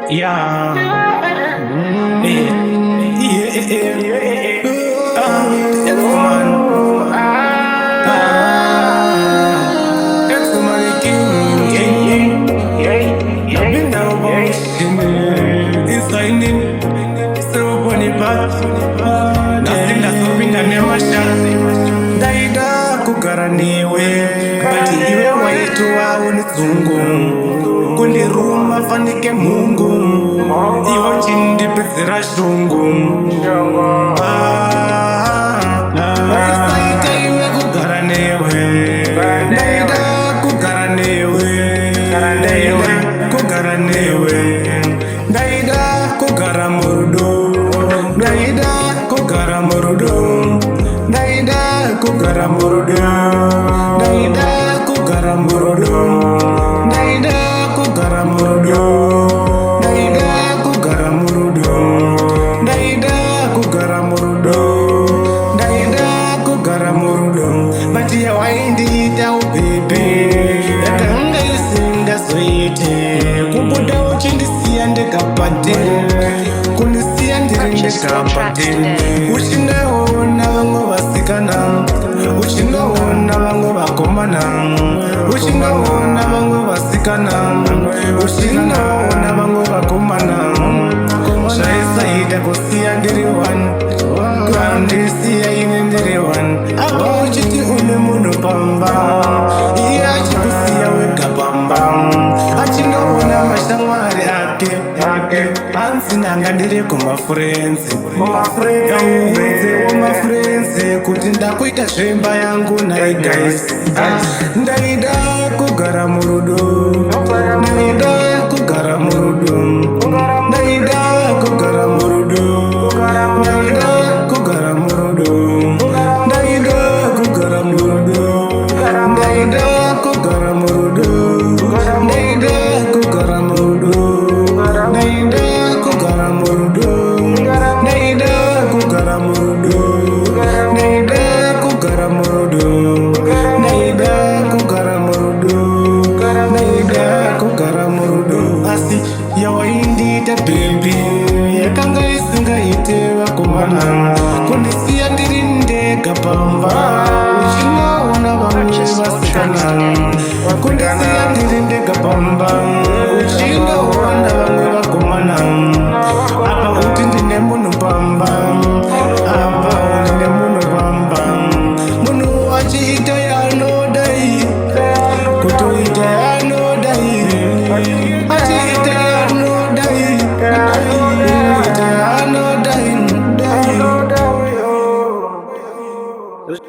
Yeah. It's the man. It's the money king. I've been down bullshit. It's lightning. So funny, but nothing that's hoping I never shall. Daida kugaraniwe. But iwe waitwa unizungu. Kundiruma fanike mungu. Iwo chindi pezera shungu. Waisaita iwe kugaraniwe. Daida kugaraniwe. Daida kugaraniwe. Daida kugaramurudo. Daida kugaramurudo. Daida kugaramurudo. Daida kugaramurudo. Daida kugaramurudo. Daida kugaramurudo. Daida kugaramurudo. Daida kugaramurudo. Batia waindi tau baby. Yakanga isinda soite. Kubuda uchindisia ndekapate. Kunisia ndekapate. Uchinaona wangu wasikana. Uchinaona wangu wakomana. Uchinaona wangu wasikana. Uchinaona wangu wakomana. Shaisa kusia ndiriwan. Kuandisia ine ndiriwan. Aba uchiti unemuno pamba. Iya chikusia weka pamba. Achinaona mashangwari ake. Ansinanga ndiri kuma friends. Kuma friends. Kuti ndakuita zvemba yangu nai guys. Ndaida kugara murudo. Ndaida kugara murudo. Ndaida kugara murudo. Ndaida kugara murudo. Ndaida kugara murudo. Ndaida kugara murudo. Ndaida kugara murudo. Ndaida kugara murudo. Ndaida kugara murudo. Ndaida kugara murudo. Ndaida kugara murudo. Ndaida kugara murudo. Asi yawaindita baby. Yakanga isingaite vakomana. Kundisiya ndiri ndega pamba. Uchinaona vamwe vasikana. Kundisiya ndiri ndega pamba.